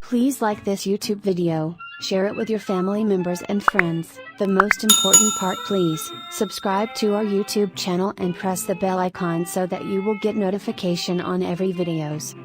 Please like this YouTube video, share it with your family members and friends. The most important part, please subscribe to our YouTube channel and press the bell icon so that you will get notification on every videos.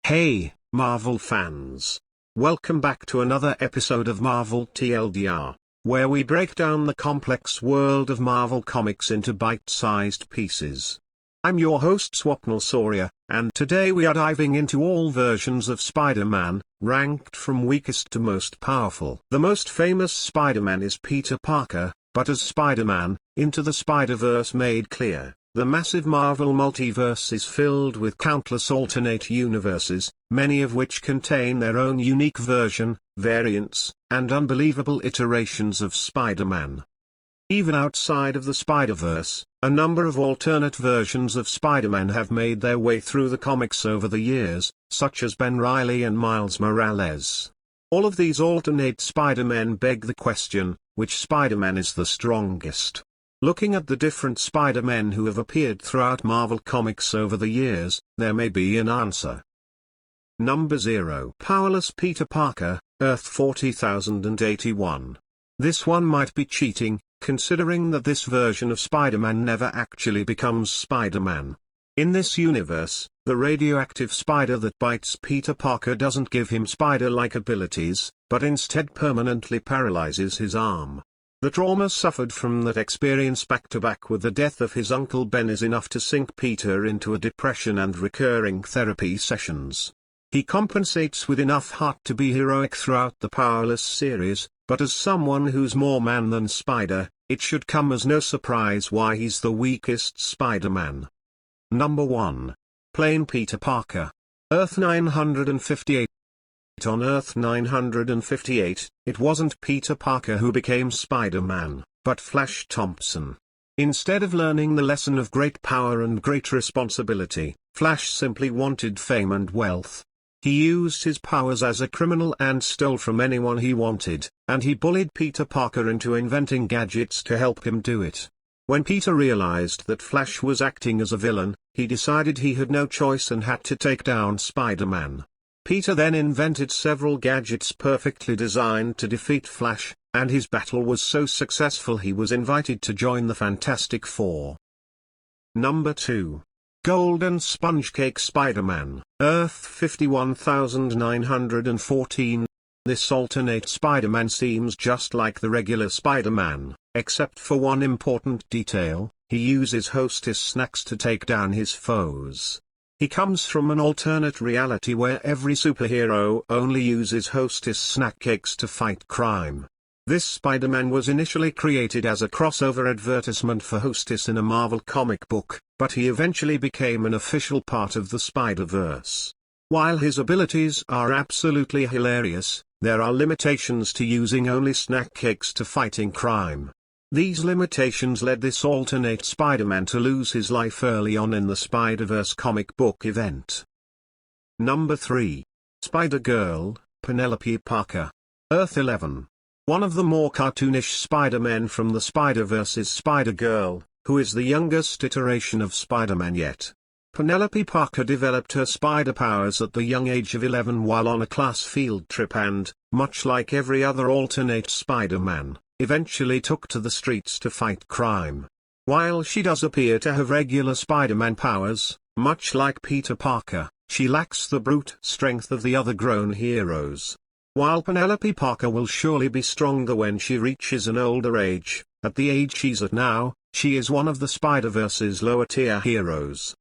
Hey, Marvel fans! Welcome back to another episode of Marvel TLDR, where we break down the complex world of Marvel Comics into bite-sized pieces. I'm your host Swapnil Saurya, and today we are diving into all versions of Spider-Man, ranked from weakest to most powerful. The most famous Spider-Man is Peter Parker, but as Spider-Man, Into the Spider-Verse made clear, the massive Marvel multiverse is filled with countless alternate universes, many of which contain their own unique version, variants, and unbelievable iterations of Spider-Man. Even outside of the Spider-Verse, a number of alternate versions of Spider-Man have made their way through the comics over the years, such as Ben Reilly and Miles Morales. All of these alternate Spider-Men beg the question, which Spider-Man is the strongest? Looking at the different Spider-Men who have appeared throughout Marvel Comics over the years, there may be an answer. Number 0. Powerless Peter Parker, Earth 40081. This one might be cheating, considering that this version of Spider-Man never actually becomes Spider-Man. In this universe, the radioactive spider that bites Peter Parker doesn't give him spider-like abilities, but instead permanently paralyzes his arm. The trauma suffered from that experience back-to-back with the death of his Uncle Ben is enough to sink Peter into a depression and recurring therapy sessions. He compensates with enough heart to be heroic throughout the Powerless series, but as someone who's more man than Spider, it should come as no surprise why he's the weakest Spider-Man. Number 1. Plain Peter Parker. Earth 958. On Earth 958, it wasn't Peter Parker who became Spider-Man, but Flash Thompson. Instead of learning the lesson of great power and great responsibility, Flash simply wanted fame and wealth. He used his powers as a criminal and stole from anyone he wanted, and he bullied Peter Parker into inventing gadgets to help him do it. When Peter realized that Flash was acting as a villain, he decided he had no choice and had to take down Spider-Man. Peter then invented several gadgets perfectly designed to defeat Flash, and his battle was so successful he was invited to join the Fantastic Four. Number 2. Golden Sponge Cake Spider-Man, Earth 51914. This alternate Spider-Man seems just like the regular Spider-Man, except for one important detail: he uses Hostess snacks to take down his foes. He comes from an alternate reality where every superhero only uses Hostess snack cakes to fight crime. This Spider-Man was initially created as a crossover advertisement for Hostess in a Marvel comic book, but he eventually became an official part of the Spider-Verse. While his abilities are absolutely hilarious, there are limitations to using only snack cakes to fighting crime. These limitations led this alternate Spider-Man to lose his life early on in the Spider-Verse comic book event. Number 3. Spider-Girl, Penelope Parker. Earth 11. One of the more cartoonish Spider-Men from the Spider-Verse is Spider-Girl, who is the youngest iteration of Spider-Man yet. Penelope Parker developed her spider powers at the young age of 11 while on a class field trip and, much like every other alternate Spider-Man, eventually took to the streets to fight crime. While she does appear to have regular Spider-Man powers, much like Peter Parker, she lacks the brute strength of the other grown heroes. While Penelope Parker will surely be stronger when she reaches an older age, at the age she's at now, she is one of the Spider-Verse's lower-tier heroes.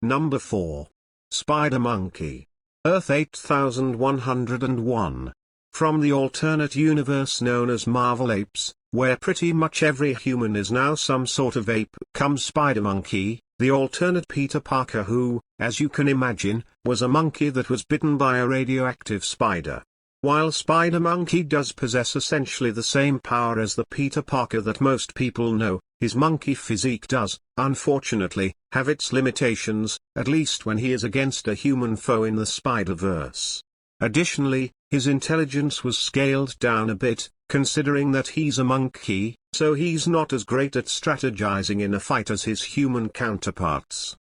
Number 4. Spider-Monkey. Earth 8101. From the alternate universe known as Marvel Apes, where pretty much every human is now some sort of ape, comes Spider-Monkey, the alternate Peter Parker who, as you can imagine, was a monkey that was bitten by a radioactive spider. While Spider-Monkey does possess essentially the same power as the Peter Parker that most people know, his monkey physique does, unfortunately, have its limitations, at least when he is against a human foe in the Spider-Verse. Additionally, his intelligence was scaled down a bit, considering that he's a monkey, so he's not as great at strategizing in a fight as his human counterparts.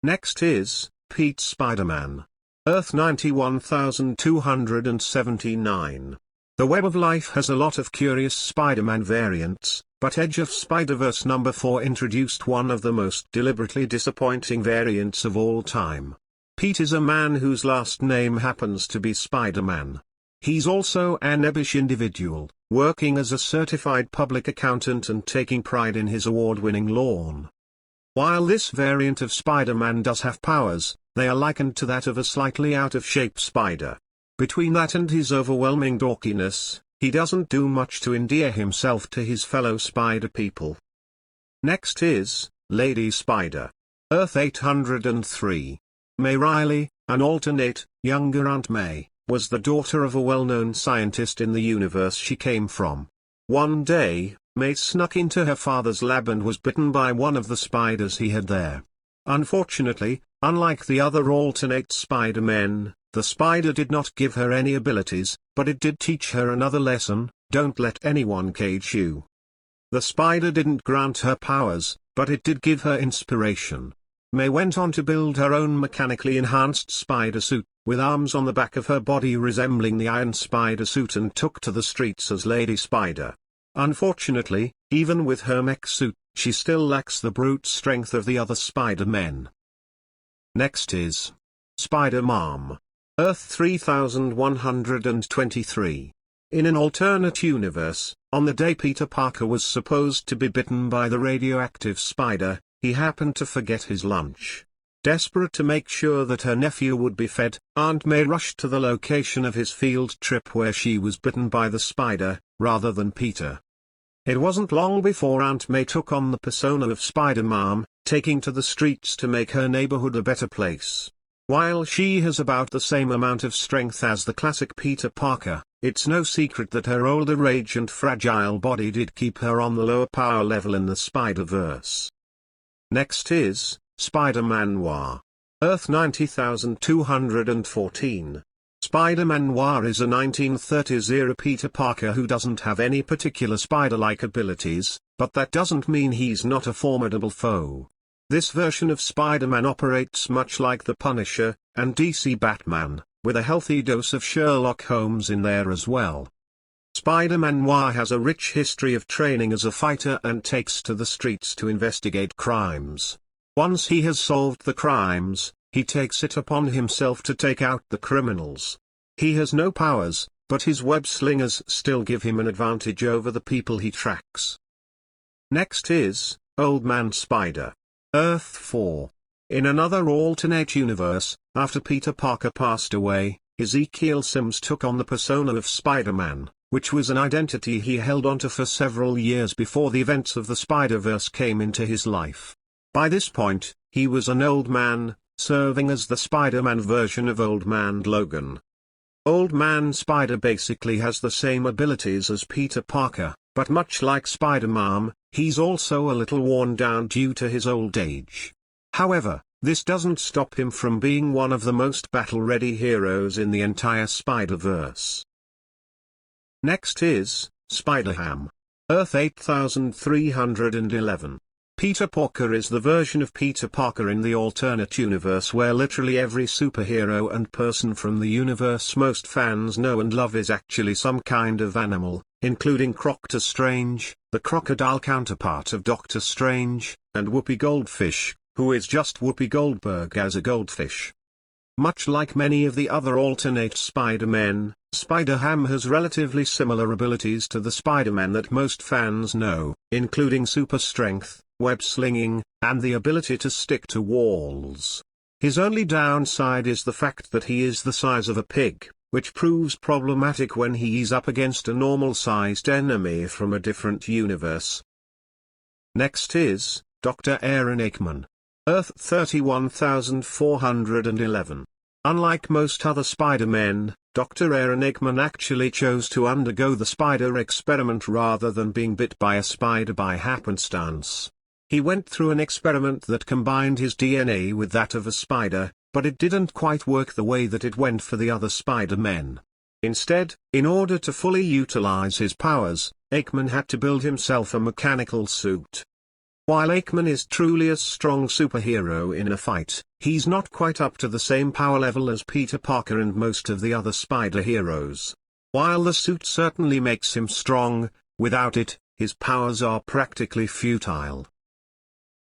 Next is Pete Spider-Man. Earth 91279. The Web of Life has a lot of curious Spider-Man variants, but Edge of Spider-Verse number 4 introduced one of the most deliberately disappointing variants of all time. Pete is a man whose last name happens to be Spider-Man. He's also an nebbish individual, working as a certified public accountant and taking pride in his award-winning lawn. While this variant of Spider-Man does have powers, they are likened to that of a slightly out-of-shape spider. Between that and his overwhelming dorkiness, he doesn't do much to endear himself to his fellow spider people. Next is Lady Spider. Earth 803. May Riley, an alternate, younger Aunt May, was the daughter of a well-known scientist in the universe she came from. One day, May snuck into her father's lab and was bitten by one of the spiders he had there. Unfortunately, unlike the other alternate Spider-Men, the spider did not give her any abilities, but it did teach her another lesson: don't let anyone cage you. The spider didn't grant her powers, but it did give her inspiration. May went on to build her own mechanically enhanced spider suit, with arms on the back of her body resembling the Iron Spider suit, and took to the streets as Lady Spider. Unfortunately, even with her mech suit, she still lacks the brute strength of the other Spider-Men. Next is Spider-Mom. Earth 3123. In an alternate universe, on the day Peter Parker was supposed to be bitten by the radioactive spider, he happened to forget his lunch. Desperate to make sure that her nephew would be fed, Aunt May rushed to the location of his field trip where she was bitten by the spider, rather than Peter. It wasn't long before Aunt May took on the persona of Spider-Mom, taking to the streets to make her neighborhood a better place. While she has about the same amount of strength as the classic Peter Parker, it's no secret that her older age and fragile body did keep her on the lower power level in the Spider-Verse. Next is Spider-Man Noir. Earth 90214. Spider-Man Noir is a 1930s-era Peter Parker who doesn't have any particular spider-like abilities, but that doesn't mean he's not a formidable foe. This version of Spider-Man operates much like the Punisher and DC Batman, with a healthy dose of Sherlock Holmes in there as well. Spider-Man Noir has a rich history of training as a fighter and takes to the streets to investigate crimes. Once he has solved the crimes, he takes it upon himself to take out the criminals. He has no powers, but his web slingers still give him an advantage over the people he tracks. Next is Old Man Spider. Earth 4. In another alternate universe, after Peter Parker passed away, Ezekiel Sims took on the persona of Spider-Man, which was an identity he held onto for several years before the events of the Spider-Verse came into his life. By this point, he was an old man, serving as the Spider-Man version of Old Man Logan. Old Man Spider basically has the same abilities as Peter Parker, but much like Spider-Man, he's also a little worn down due to his old age. However, this doesn't stop him from being one of the most battle-ready heroes in the entire Spider-Verse. Next is Spider-Ham. Earth 8311. Peter Parker is the version of Peter Parker in the alternate universe where literally every superhero and person from the universe most fans know and love is actually some kind of animal, including Doctor Strange, the crocodile counterpart of Doctor Strange, and Whoopi Goldfish, who is just Whoopi Goldberg as a goldfish. Much like many of the other alternate Spider-Men, Spider-Ham has relatively similar abilities to the Spider-Man that most fans know, including super strength, web slinging, and the ability to stick to walls. His only downside is the fact that he is the size of a pig, which proves problematic when he's up against a normal-sized enemy from a different universe. Next is Dr. Aaron Aikman. Earth 31411. Unlike most other Spider-Men, Dr. Aaron Aikman actually chose to undergo the spider experiment rather than being bit by a spider by happenstance. He went through an experiment that combined his DNA with that of a spider, but it didn't quite work the way that it went for the other Spider-Men. Instead, in order to fully utilize his powers, Aikman had to build himself a mechanical suit. While Aikman is truly a strong superhero in a fight, he's not quite up to the same power level as Peter Parker and most of the other spider heroes. While the suit certainly makes him strong, without it, his powers are practically futile.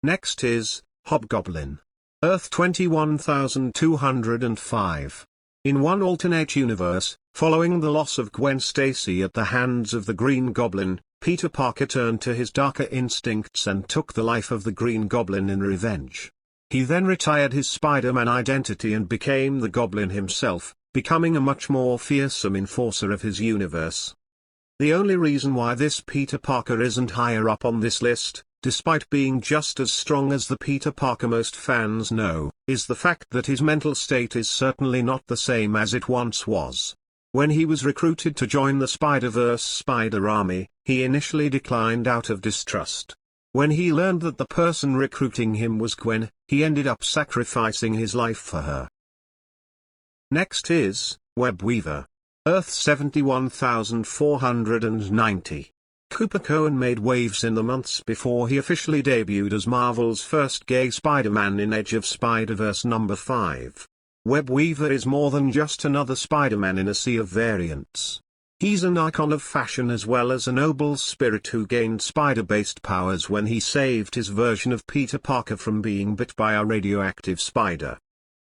Next is Hobgoblin. Earth 21205. In one alternate universe, following the loss of Gwen Stacy at the hands of the Green Goblin, Peter Parker turned to his darker instincts and took the life of the Green Goblin in revenge. He then retired his Spider-Man identity and became the Goblin himself, becoming a much more fearsome enforcer of his universe. The only reason why this Peter Parker isn't higher up on this list, despite being just as strong as the Peter Parker most fans know, is the fact that his mental state is certainly not the same as it once was. When he was recruited to join the Spider-Verse Spider Army, he initially declined out of distrust. When he learned that the person recruiting him was Gwen, he ended up sacrificing his life for her. Next is Web Weaver. Earth 71490. Cooper Cohen made waves in the months before he officially debuted as Marvel's first gay Spider-Man in Edge of Spider-Verse number 5. Web Weaver is more than just another Spider-Man in a sea of variants. He's an icon of fashion as well as a noble spirit who gained spider-based powers when he saved his version of Peter Parker from being bit by a radioactive spider.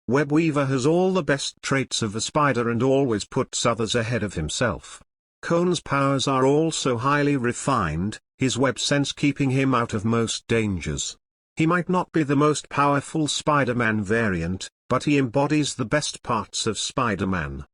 Web Weaver has all the best traits of a spider and always puts others ahead of himself. Cohen's powers are also highly refined, his web sense keeping him out of most dangers. He might not be the most powerful Spider-Man variant, but he embodies the best parts of Spider-Man.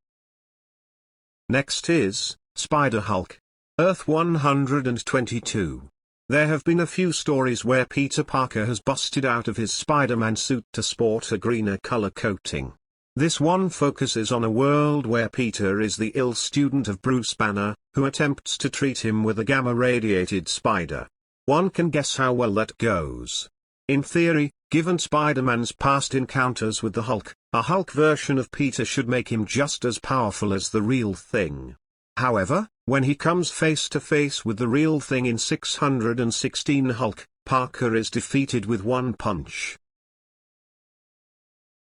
Next is Spider-Hulk. Earth 122. There have been a few stories where Peter Parker has busted out of his Spider-Man suit to sport a greener color coating. This one focuses on a world where Peter is the ill student of Bruce Banner, who attempts to treat him with a gamma-radiated spider. One can guess how well that goes. In theory, given Spider-Man's past encounters with the Hulk, a Hulk version of Peter should make him just as powerful as the real thing. However, when he comes face to face with the real thing in 616 Hulk, Parker is defeated with one punch.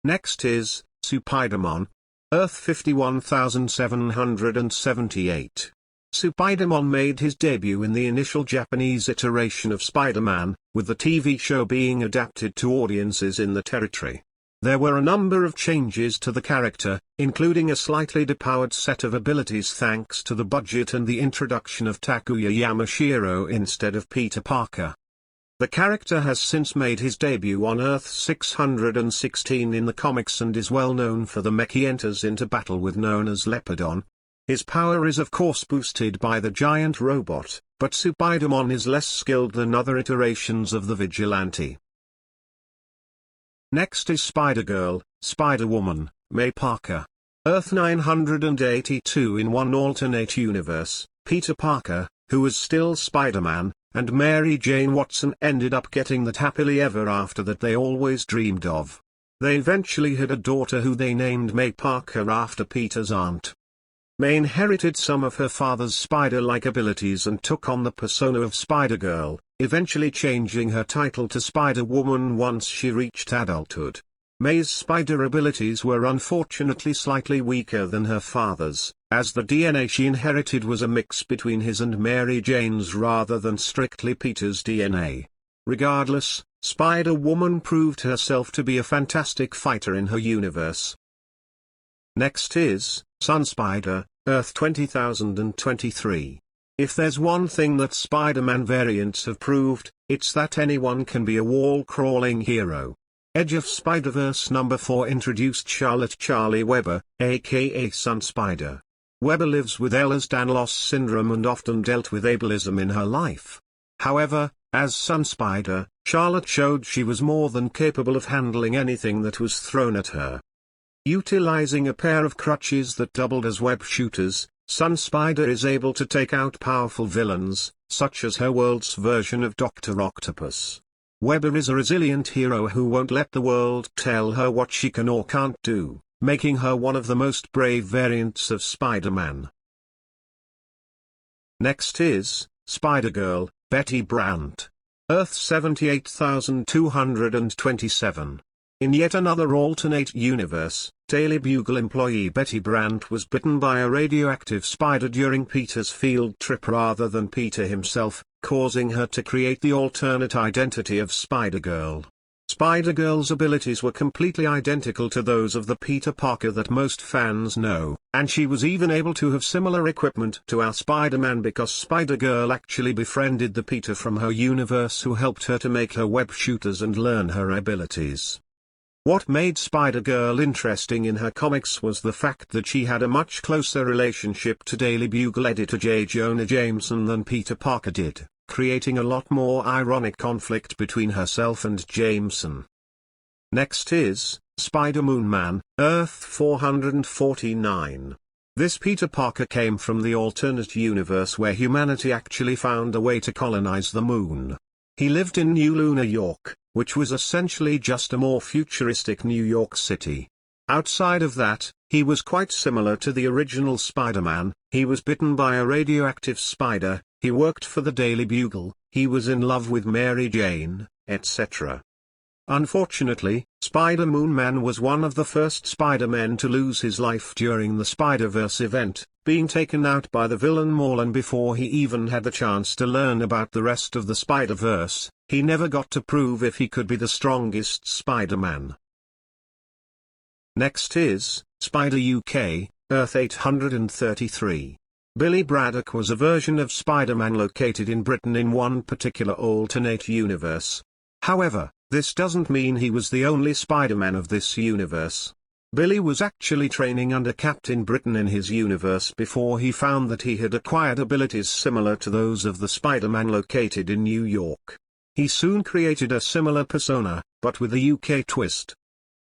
Next is Spider-Man. Earth 51778. Spider-Man made his debut in the initial Japanese iteration of Spider-Man, with the TV show being adapted to audiences in the territory. There were a number of changes to the character, including a slightly depowered set of abilities thanks to the budget and the introduction of Takuya Yamashiro instead of Peter Parker. The character has since made his debut on Earth 616 in the comics and is well known for the mech he enters into battle with known as Leopardon. His power is of course boosted by the giant robot, but Spider-Man is less skilled than other iterations of the Vigilante. Next is Spider-Girl, Spider-Woman, May Parker. Earth 982. In one alternate universe, Peter Parker, who was still Spider-Man, and Mary Jane Watson ended up getting that happily ever after that they always dreamed of. They eventually had a daughter who they named May Parker after Peter's aunt. May inherited some of her father's spider-like abilities and took on the persona of Spider-Girl, eventually changing her title to Spider-Woman once she reached adulthood. May's spider abilities were unfortunately slightly weaker than her father's, as the DNA she inherited was a mix between his and Mary Jane's rather than strictly Peter's DNA. Regardless, Spider-Woman proved herself to be a fantastic fighter in her universe. Next is Sunspider, Earth 20023. If there's one thing that Spider-Man variants have proved, it's that anyone can be a wall-crawling hero. Edge of Spider-Verse number 4 introduced Charlotte Charlie Weber, aka Sunspider. Weber lives with Ehlers-Danlos syndrome and often dealt with ableism in her life. However, as Sunspider, Charlotte showed she was more than capable of handling anything that was thrown at her. Utilizing a pair of crutches that doubled as web shooters, Sunspider is able to take out powerful villains, such as her world's version of Dr. Octopus. Weber is a resilient hero who won't let the world tell her what she can or can't do, making her one of the most brave variants of Spider-Man. Next is Spider-Girl, Betty Brant. Earth 78227. In yet another alternate universe, Daily Bugle employee Betty Brandt was bitten by a radioactive spider during Peter's field trip rather than Peter himself, causing her to create the alternate identity of Spider-Girl. Spider-Girl's abilities were completely identical to those of the Peter Parker that most fans know, and she was even able to have similar equipment to our Spider-Man because Spider-Girl actually befriended the Peter from her universe who helped her to make her web shooters and learn her abilities. What made Spider-Girl interesting in her comics was the fact that she had a much closer relationship to Daily Bugle editor J. Jonah Jameson than Peter Parker did, creating a lot more ironic conflict between herself and Jameson. Next is Spider-Moon Man, Earth 449. This Peter Parker came from the alternate universe where humanity actually found a way to colonize the moon. He lived in New Luna, York, which was essentially just a more futuristic New York City. Outside of that, he was quite similar to the original Spider-Man. He was bitten by a radioactive spider, he worked for the Daily Bugle, he was in love with Mary Jane, etc. Unfortunately, Spider-Moon Man was one of the first Spider-Men to lose his life during the Spider-Verse event, being taken out by the villain Morlun before he even had the chance to learn about the rest of the Spider-Verse. He never got to prove if he could be the strongest Spider-Man. Next is Spider UK, Earth 833. Billy Braddock was a version of Spider-Man located in Britain in one particular alternate universe. However, this doesn't mean he was the only Spider-Man of this universe. Billy was actually training under Captain Britain in his universe before he found that he had acquired abilities similar to those of the Spider-Man located in New York. He soon created a similar persona, but with a UK twist.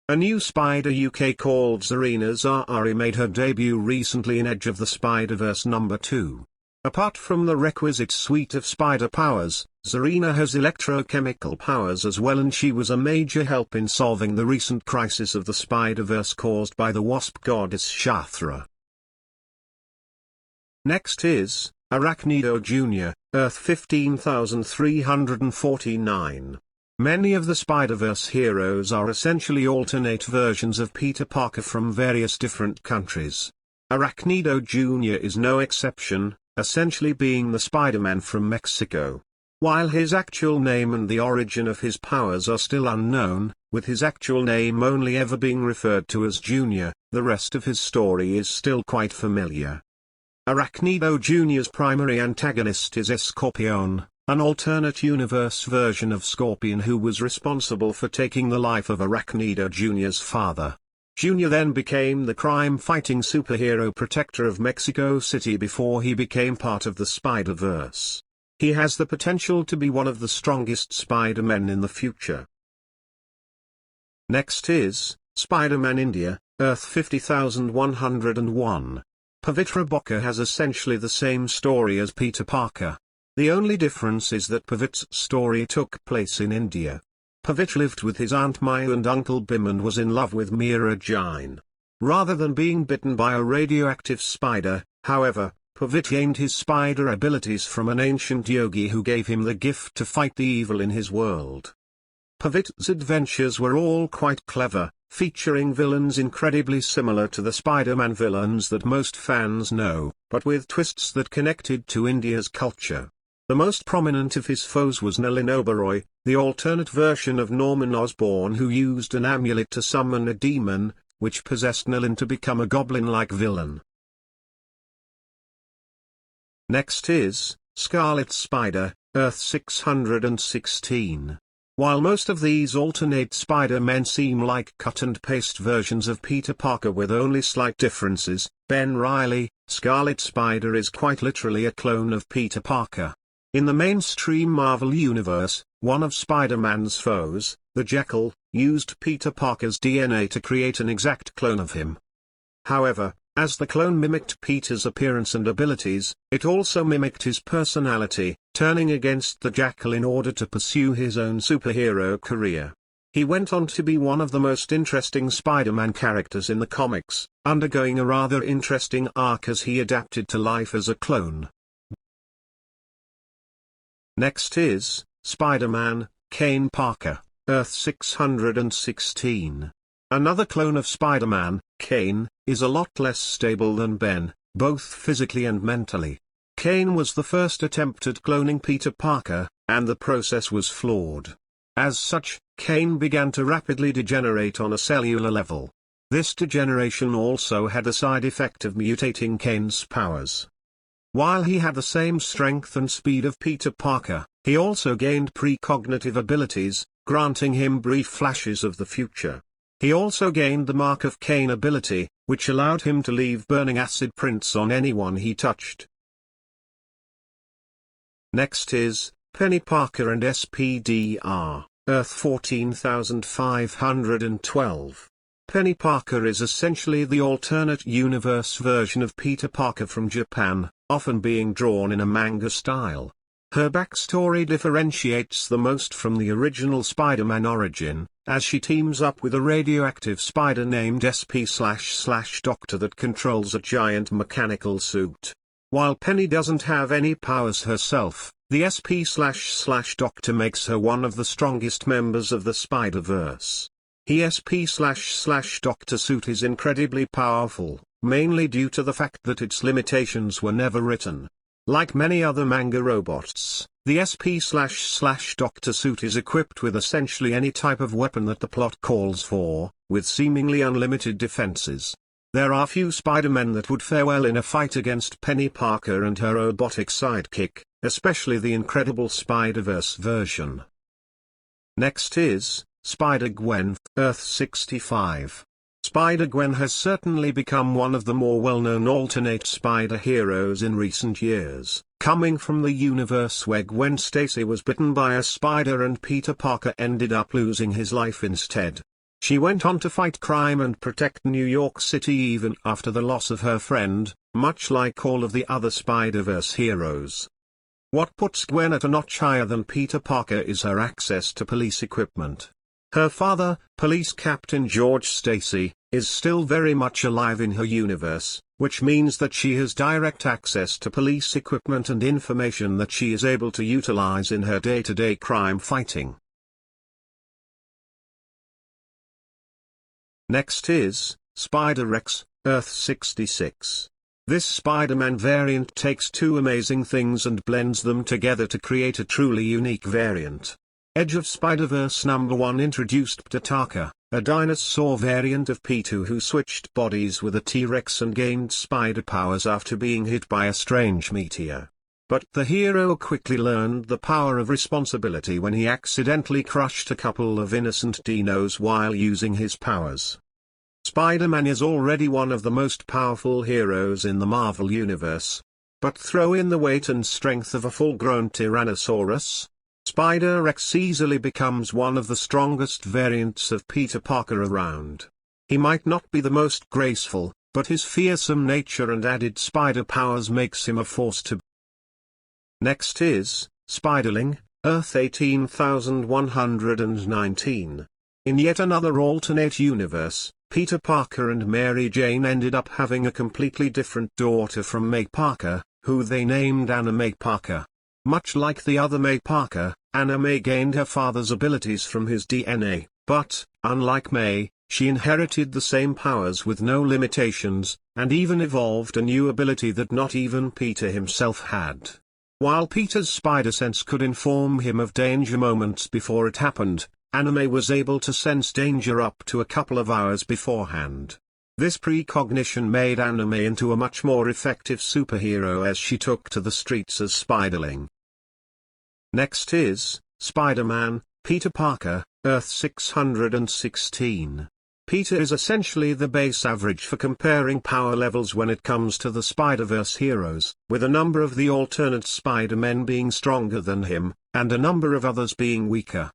A new Spider UK called Zarina Zahari made her debut recently in Edge of the Spider-Verse #2. Apart from the requisite suite of spider powers, Zarina has electrochemical powers as well, and she was a major help in solving the recent crisis of the Spider-Verse caused by the wasp goddess Shathra. Next is Arachnido Jr., Earth 15349. Many of the Spider-Verse heroes are essentially alternate versions of Peter Parker from various different countries. Arachnido Jr. is no exception, essentially being the Spider-Man from Mexico. While his actual name and the origin of his powers are still unknown, with his actual name only ever being referred to as Junior, the rest of his story is still quite familiar. Arachnido Jr.'s primary antagonist is Escorpion, an alternate universe version of Scorpion who was responsible for taking the life of Arachnido Jr.'s father. Jr. then became the crime-fighting superhero protector of Mexico City before he became part of the Spider-Verse. He has the potential to be one of the strongest Spider-Men in the future. Next is Spider-Man India, Earth 50101. Pavitra Bokka has essentially the same story as Peter Parker. The only difference is that Pavit's story took place in India. Pavit lived with his Aunt Maya and Uncle Bim and was in love with Meera Jain. Rather than being bitten by a radioactive spider, however, Pavit gained his spider abilities from an ancient yogi who gave him the gift to fight the evil in his world. Pavit's adventures were all quite clever, featuring villains incredibly similar to the Spider-Man villains that most fans know, but with twists that connected to India's culture. The most prominent of his foes was Nalin Oberoi, the alternate version of Norman Osborn who used an amulet to summon a demon, which possessed Nalin to become a goblin-like villain. Next is Scarlet Spider, Earth 616. While most of these alternate Spider-Men seem like cut-and-paste versions of Peter Parker with only slight differences, Ben Reilly, Scarlet Spider is quite literally a clone of Peter Parker. In the mainstream Marvel universe, one of Spider-Man's foes, the Jackal, used Peter Parker's DNA to create an exact clone of him. However, as the clone mimicked Peter's appearance and abilities, it also mimicked his personality, turning against the Jackal in order to pursue his own superhero career. He went on to be one of the most interesting Spider-Man characters in the comics, undergoing a rather interesting arc as he adapted to life as a clone. Next is Spider-Man, Kane Parker, Earth 616. Another clone of Spider-Man, Kane, is a lot less stable than Ben, both physically and mentally. Kane was the first attempt at cloning Peter Parker, and the process was flawed. As such, Kane began to rapidly degenerate on a cellular level. This degeneration also had the side effect of mutating Kane's powers. While he had the same strength and speed of Peter Parker, he also gained precognitive abilities, granting him brief flashes of the future. He also gained the Mark of Kane ability, which allowed him to leave burning acid prints on anyone he touched. Next is Penny Parker and SPDR, Earth 14512. Penny Parker is essentially the alternate universe version of Peter Parker from Japan, often being drawn in a manga style. Her backstory differentiates the most from the original Spider-Man origin, as she teams up with a radioactive spider named SP/Doctor that controls a giant mechanical suit. While Penny doesn't have any powers herself, the SP/Doctor makes her one of the strongest members of the Spider-Verse. The SP/Doctor suit is incredibly powerful, mainly due to the fact that its limitations were never written. Like many other manga robots, the SP/Doctor suit is equipped with essentially any type of weapon that the plot calls for, with seemingly unlimited defenses. There are few Spider-Men that would fare well in a fight against Penny Parker and her robotic sidekick, especially the Incredible Spider-Verse version. Next is Spider-Gwen, Earth 65. Spider-Gwen has certainly become one of the more well-known alternate spider heroes in recent years, coming from the universe where Gwen Stacy was bitten by a spider and Peter Parker ended up losing his life instead. She went on to fight crime and protect New York City even after the loss of her friend, much like all of the other Spider-Verse heroes. What puts Gwen at a notch higher than Peter Parker is her access to police equipment. Her father, Police Captain George Stacy, is still very much alive in her universe, which means that she has direct access to police equipment and information that she is able to utilize in her day-to-day crime fighting. Next is Spider-Rex, Earth 66. This Spider-Man variant takes two amazing things and blends them together to create a truly unique variant. Edge of Spider-Verse #1 introduced Ptaka, a dinosaur variant of P2 who switched bodies with a T-Rex and gained spider powers after being hit by a strange meteor. But the hero quickly learned the power of responsibility when he accidentally crushed a couple of innocent dinos while using his powers. Spider-Man is already one of the most powerful heroes in the Marvel Universe. But throw in the weight and strength of a full-grown Tyrannosaurus, Spider-Rex easily becomes one of the strongest variants of Peter Parker around. He might not be the most graceful, but his fearsome nature and added spider powers makes him a force to. Next is Spiderling, Earth 18119. In yet another alternate universe, Peter Parker and Mary Jane ended up having a completely different daughter from May Parker, who they named Anna May Parker. Much like the other May Parker, Anna May gained her father's abilities from his DNA, but, unlike May, she inherited the same powers with no limitations, and even evolved a new ability that not even Peter himself had. While Peter's spider sense could inform him of danger moments before it happened, Anna May was able to sense danger up to a couple of hours beforehand. This precognition made Anna May into a much more effective superhero as she took to the streets as Spiderling. Next is Spider-Man, Peter Parker, Earth 616. Peter is essentially the base average for comparing power levels when it comes to the Spider-Verse heroes, with a number of the alternate Spider-Men being stronger than him, and a number of others being weaker.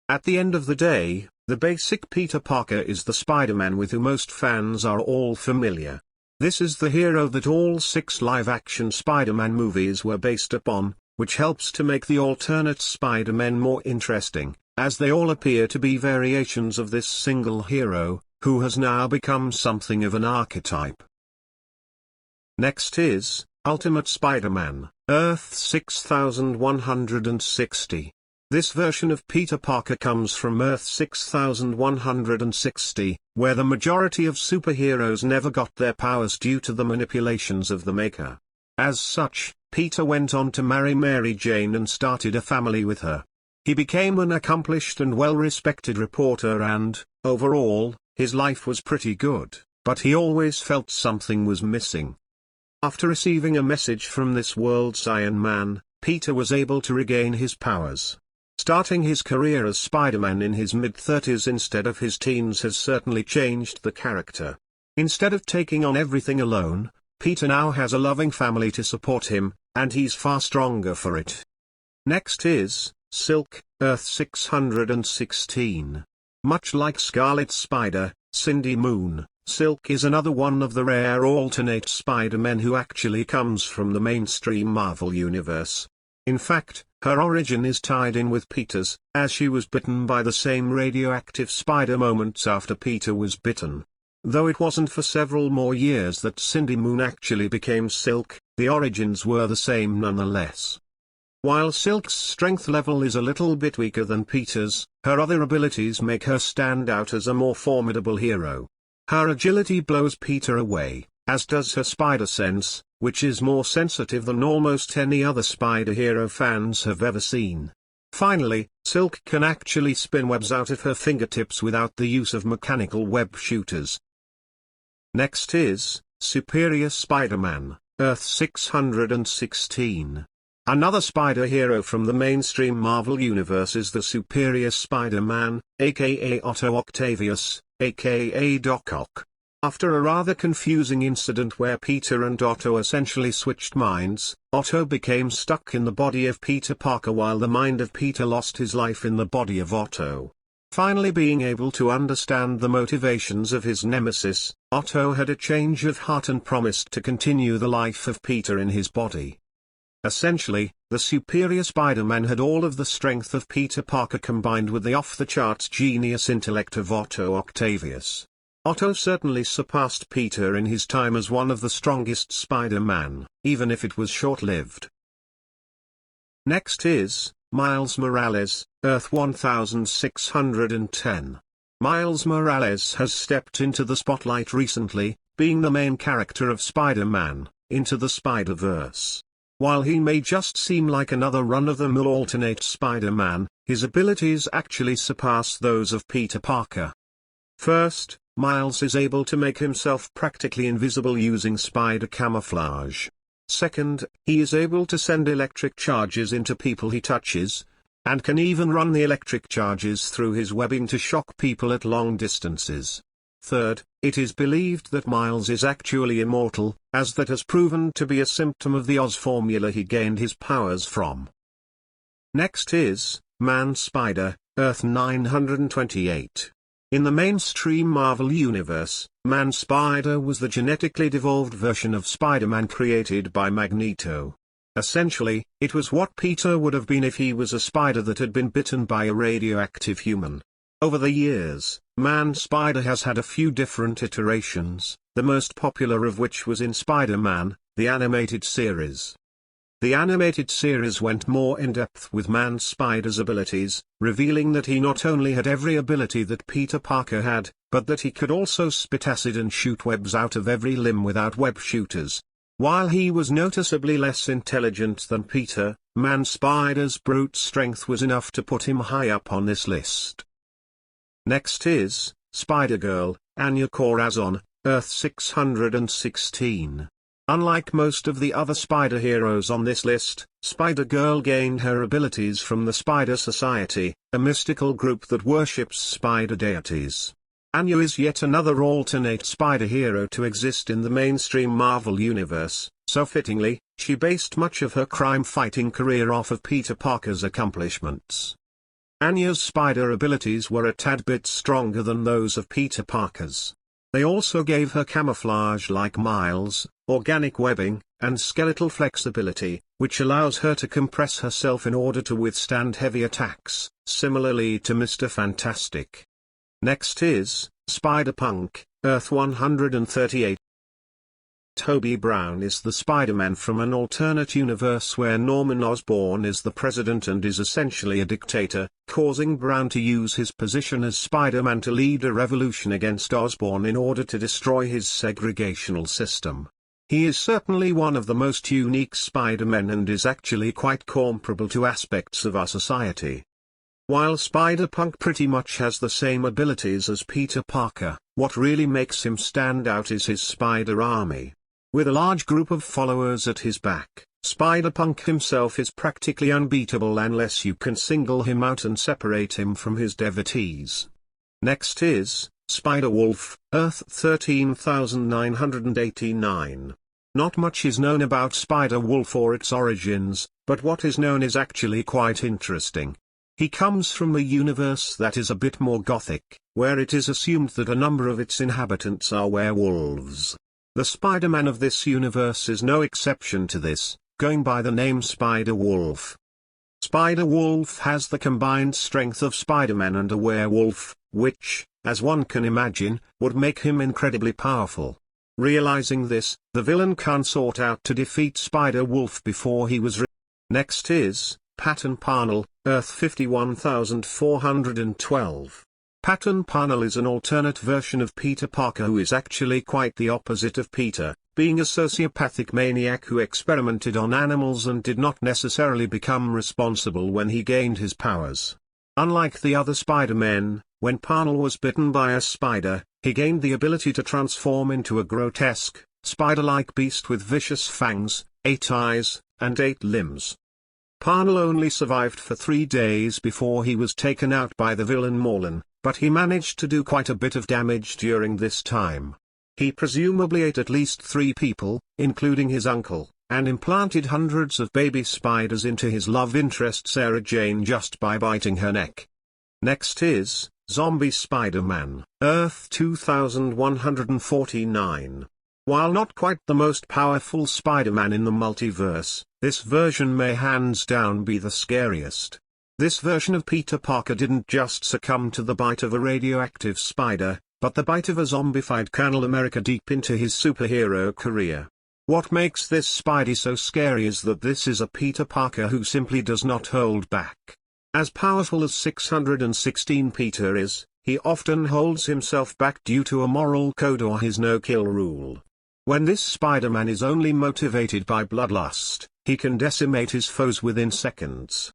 At the end of the day, the basic Peter Parker is the Spider-Man with whom most fans are all familiar. This is the hero that all 6 live-action Spider-Man movies were based upon, which helps to make the alternate Spider-Men more interesting, as they all appear to be variations of this single hero, who has now become something of an archetype. Next is Ultimate Spider-Man, Earth 6160. This version of Peter Parker comes from Earth 6160, where the majority of superheroes never got their powers due to the manipulations of the Maker. As such, Peter went on to marry Mary Jane and started a family with her. He became an accomplished and well-respected reporter and, overall, his life was pretty good, but he always felt something was missing. After receiving a message from this world's Iron Man, Peter was able to regain his powers. Starting his career as Spider-Man in his mid-30s instead of his teens has certainly changed the character. Instead of taking on everything alone, Peter now has a loving family to support him, and he's far stronger for it. Next is Silk, Earth 616. Much like Scarlet Spider, Cindy Moon, Silk is another one of the rare alternate Spider-Men who actually comes from the mainstream Marvel Universe. In fact, her origin is tied in with Peter's, as she was bitten by the same radioactive spider moments after Peter was bitten. Though it wasn't for several more years that Cindy Moon actually became Silk, the origins were the same nonetheless. While Silk's strength level is a little bit weaker than Peter's, her other abilities make her stand out as a more formidable hero. Her agility blows Peter away, as does her spider sense, which is more sensitive than almost any other spider hero fans have ever seen. Finally, Silk can actually spin webs out of her fingertips without the use of mechanical web shooters. Next is Superior Spider-Man, Earth 616. Another spider hero from the mainstream Marvel Universe is the Superior Spider-Man, aka Otto Octavius, aka Doc Ock. After a rather confusing incident where Peter and Otto essentially switched minds, Otto became stuck in the body of Peter Parker while the mind of Peter lost his life in the body of Otto. Finally being able to understand the motivations of his nemesis, Otto had a change of heart and promised to continue the life of Peter in his body. Essentially, the Superior Spider-Man had all of the strength of Peter Parker combined with the off-the-charts genius intellect of Otto Octavius. Otto certainly surpassed Peter in his time as one of the strongest Spider-Man, even if it was short-lived. Next is Miles Morales, Earth 1610. Miles Morales has stepped into the spotlight recently, being the main character of Spider-Man, Into the Spider-Verse. While he may just seem like another run-of-the-mill alternate Spider-Man, his abilities actually surpass those of Peter Parker. First, Miles is able to make himself practically invisible using spider camouflage. Second, he is able to send electric charges into people he touches, and can even run the electric charges through his webbing to shock people at long distances. Third, it is believed that Miles is actually immortal, as that has proven to be a symptom of the Oz formula he gained his powers from. Next is Man-Spider, Earth 928. In the mainstream Marvel Universe, Man-Spider was the genetically devolved version of Spider-Man created by Magneto. Essentially, it was what Peter would have been if he was a spider that had been bitten by a radioactive human. Over the years, Man-Spider has had a few different iterations, the most popular of which was in Spider-Man, the animated series. The animated series went more in-depth with Man-Spider's abilities, revealing that he not only had every ability that Peter Parker had, but that he could also spit acid and shoot webs out of every limb without web shooters. While he was noticeably less intelligent than Peter, Man-Spider's brute strength was enough to put him high up on this list. Next is Spider-Girl, Anya Corazon, Earth 616. Unlike most of the other spider heroes on this list, Spider-Girl gained her abilities from the Spider Society, a mystical group that worships spider deities. Anya is yet another alternate spider hero to exist in the mainstream Marvel Universe, so fittingly, she based much of her crime-fighting career off of Peter Parker's accomplishments. Anya's spider abilities were a tad bit stronger than those of Peter Parker's. They also gave her camouflage like Miles, organic webbing, and skeletal flexibility, which allows her to compress herself in order to withstand heavy attacks, similarly to Mr. Fantastic. Next is Spider-Punk, Earth 138. Toby Brown is the Spider-Man from an alternate universe where Norman Osborn is the president and is essentially a dictator, causing Brown to use his position as Spider-Man to lead a revolution against Osborn in order to destroy his segregational system. He is certainly one of the most unique Spider-Men and is actually quite comparable to aspects of our society. While Spider-Punk pretty much has the same abilities as Peter Parker, what really makes him stand out is his Spider Army. With a large group of followers at his back, Spider-Punk himself is practically unbeatable unless you can single him out and separate him from his devotees. Next is Spider-Wolf, Earth 13989. Not much is known about Spider-Wolf or its origins, but what is known is actually quite interesting. He comes from a universe that is a bit more gothic, where it is assumed that a number of its inhabitants are werewolves. The Spider-Man of this universe is no exception to this, going by the name Spider-Wolf. Spider-Wolf has the combined strength of Spider-Man and a werewolf, which, as one can imagine, would make him incredibly powerful. Realizing this, the villain Khan sought out to defeat Spider-Wolf before he was Next is Patton Parnell, Earth 51412. Patton Parnell is an alternate version of Peter Parker who is actually quite the opposite of Peter, being a sociopathic maniac who experimented on animals and did not necessarily become responsible when he gained his powers. Unlike the other Spider-Men, when Parnell was bitten by a spider, he gained the ability to transform into a grotesque, spider-like beast with vicious fangs, 8 eyes, and 8 limbs. Parnell only survived for 3 days before he was taken out by the villain Morlun, but he managed to do quite a bit of damage during this time. He presumably ate at least 3 people, including his uncle, and implanted hundreds of baby spiders into his love interest Sarah Jane just by biting her neck. Next is Zombie Spider-Man, Earth 2149. While not quite the most powerful Spider-Man in the multiverse, this version may hands down be the scariest. This version of Peter Parker didn't just succumb to the bite of a radioactive spider, but the bite of a zombified Colonel America deep into his superhero career. What makes this Spidey so scary is that this is a Peter Parker who simply does not hold back. As powerful as 616 Peter is, he often holds himself back due to a moral code or his no-kill rule. When this Spider-Man is only motivated by bloodlust, he can decimate his foes within seconds.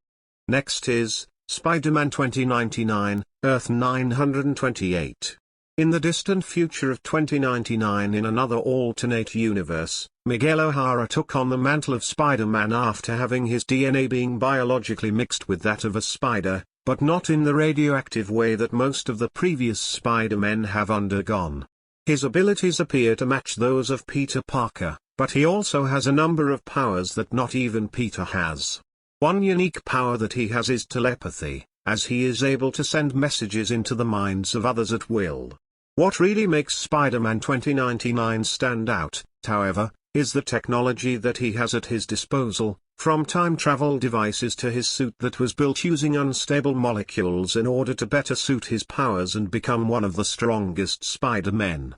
Next is Spider-Man 2099, Earth 928. In the distant future of 2099 in another alternate universe, Miguel O'Hara took on the mantle of Spider-Man after having his DNA being biologically mixed with that of a spider, but not in the radioactive way that most of the previous Spider-Men have undergone. His abilities appear to match those of Peter Parker, but he also has a number of powers that not even Peter has. One unique power that he has is telepathy, as he is able to send messages into the minds of others at will. What really makes Spider-Man 2099 stand out, however, is the technology that he has at his disposal, from time travel devices to his suit that was built using unstable molecules in order to better suit his powers and become one of the strongest Spider-Men.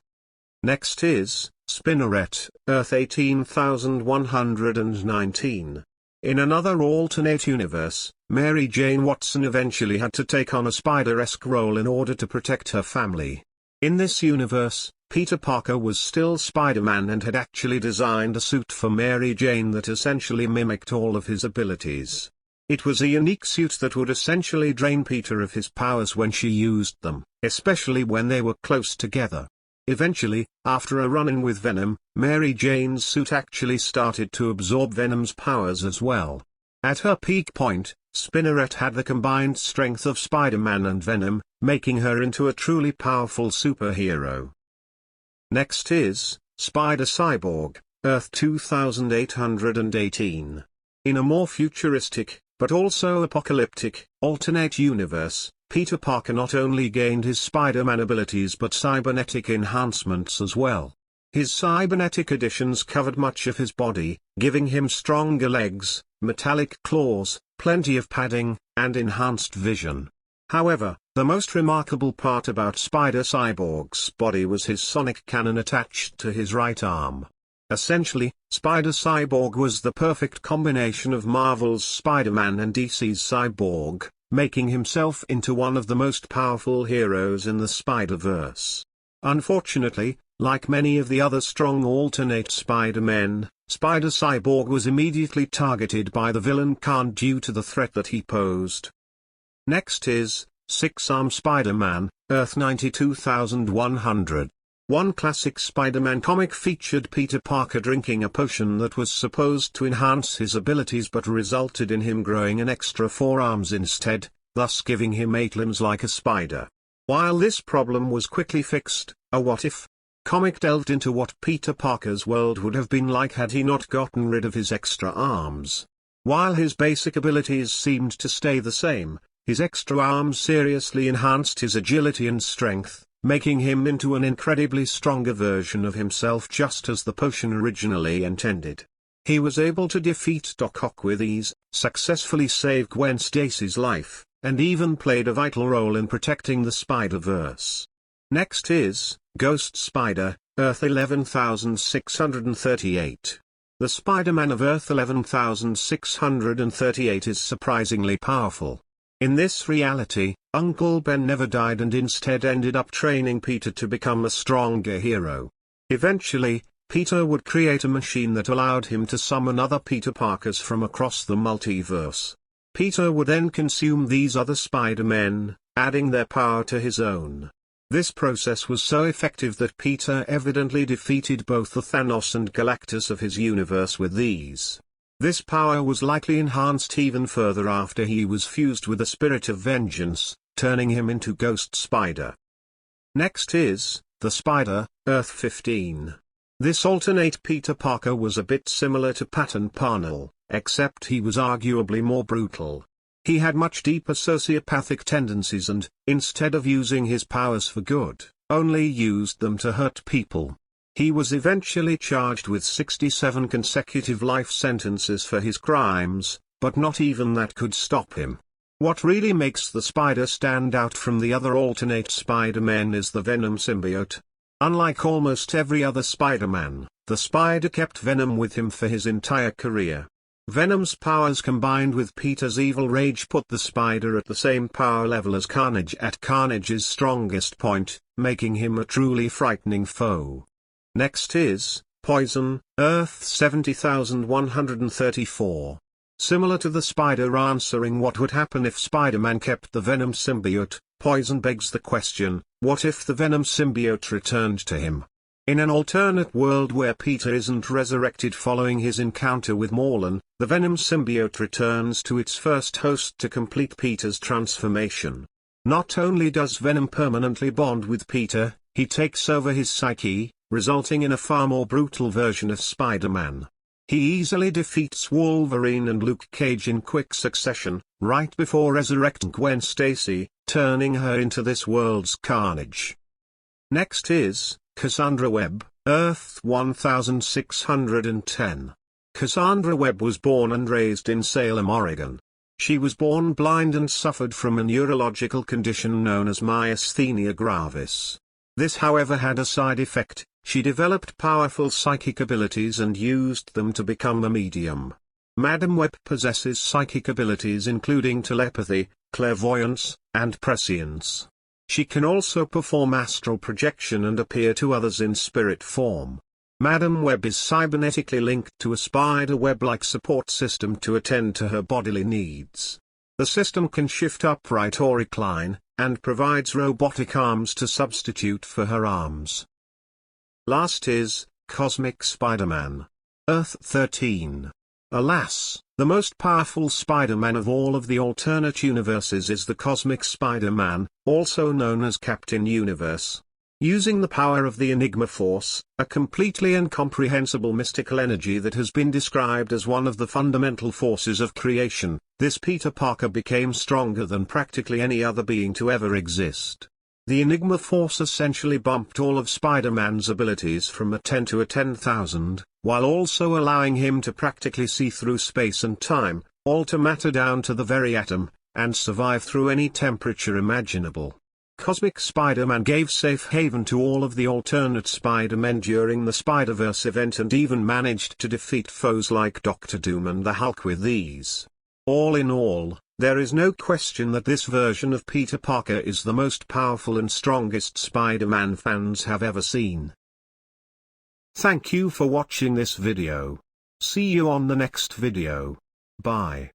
Next is Spinneret, Earth 18119. In another alternate universe, Mary Jane Watson eventually had to take on a spider-esque role in order to protect her family. In this universe, Peter Parker was still Spider-Man and had actually designed a suit for Mary Jane that essentially mimicked all of his abilities. It was a unique suit that would essentially drain Peter of his powers when she used them, especially when they were close together. Eventually, after a run-in with Venom, Mary Jane's suit actually started to absorb Venom's powers as well. At her peak point, Spinneret had the combined strength of Spider-Man and Venom, making her into a truly powerful superhero. Next is Spider-Cyborg, Earth 2818. In a more futuristic, but also apocalyptic, alternate universe, Peter Parker not only gained his Spider-Man abilities but cybernetic enhancements as well. His cybernetic additions covered much of his body, giving him stronger legs, metallic claws, plenty of padding, and enhanced vision. However, the most remarkable part about Spider-Cyborg's body was his sonic cannon attached to his right arm. Essentially, Spider-Cyborg was the perfect combination of Marvel's Spider-Man and DC's Cyborg, making himself into one of the most powerful heroes in the Spider-Verse. Unfortunately, like many of the other strong alternate Spider-Men, Spider-Cyborg was immediately targeted by the villain Khan due to the threat that he posed. Next is Six-Arm Spider-Man, Earth 92100. One classic Spider-Man comic featured Peter Parker drinking a potion that was supposed to enhance his abilities but resulted in him growing an extra 4 arms instead, thus giving him 8 limbs like a spider. While this problem was quickly fixed, a what-if comic delved into what Peter Parker's world would have been like had he not gotten rid of his extra arms. While his basic abilities seemed to stay the same, his extra arms seriously enhanced his agility and strength, making him into an incredibly stronger version of himself just as the potion originally intended. He was able to defeat Doc Ock with ease, successfully save Gwen Stacy's life, and even played a vital role in protecting the Spider-Verse. Next is Ghost Spider, Earth 11638. The Spider-Man of Earth 11638 is surprisingly powerful. In this reality, Uncle Ben never died and instead ended up training Peter to become a stronger hero. Eventually, Peter would create a machine that allowed him to summon other Peter Parkers from across the multiverse. Peter would then consume these other Spider-Men, adding their power to his own. This process was so effective that Peter evidently defeated both the Thanos and Galactus of his universe with these. This power was likely enhanced even further after he was fused with the Spirit of Vengeance, turning him into Ghost Spider. Next is the Spider, Earth 15. This alternate Peter Parker was a bit similar to Patton Parnell, except he was arguably more brutal. He had much deeper sociopathic tendencies and, instead of using his powers for good, only used them to hurt people. He was eventually charged with 67 consecutive life sentences for his crimes, but not even that could stop him. What really makes the Spider stand out from the other alternate Spider-Men is the Venom symbiote. Unlike almost every other Spider-Man, the Spider kept Venom with him for his entire career. Venom's powers combined with Peter's evil rage put the Spider at the same power level as Carnage at Carnage's strongest point, making him a truly frightening foe. Next is Poison, Earth 70134. Similar to the Spider answering what would happen if Spider-Man kept the Venom symbiote, Poison begs the question, what if the Venom symbiote returned to him? In an alternate world where Peter isn't resurrected following his encounter with Morlun, the Venom symbiote returns to its first host to complete Peter's transformation. Not only does Venom permanently bond with Peter, he takes over his psyche, resulting in a far more brutal version of Spider-Man. He easily defeats Wolverine and Luke Cage in quick succession, right before resurrecting Gwen Stacy, turning her into this world's Carnage. Next is Cassandra Webb, Earth 1610. Cassandra Webb was born and raised in Salem, Oregon. She was born blind and suffered from a neurological condition known as myasthenia gravis. This however had a side effect. She developed powerful psychic abilities and used them to become a medium. Madam Webb possesses psychic abilities including telepathy, clairvoyance, and prescience. She can also perform astral projection and appear to others in spirit form. Madam Webb is cybernetically linked to a spider web-like support system to attend to her bodily needs. The system can shift upright or recline, and provides robotic arms to substitute for her arms. Last is Cosmic Spider-Man, Earth 13. Alas, the most powerful Spider-Man of all of the alternate universes is the Cosmic Spider-Man, also known as Captain Universe. Using the power of the Enigma Force, a completely incomprehensible mystical energy that has been described as one of the fundamental forces of creation, this Peter Parker became stronger than practically any other being to ever exist. The Enigma Force essentially bumped all of Spider-Man's abilities from a 10 to a 10,000, while also allowing him to practically see through space and time, alter matter down to the very atom, and survive through any temperature imaginable. Cosmic Spider-Man gave safe haven to all of the alternate Spider-Men during the Spider-Verse event and even managed to defeat foes like Doctor Doom and the Hulk with ease. All in all, there is no question that this version of Peter Parker is the most powerful and strongest Spider-Man fans have ever seen. Thank you for watching this video. See you on the next video. Bye.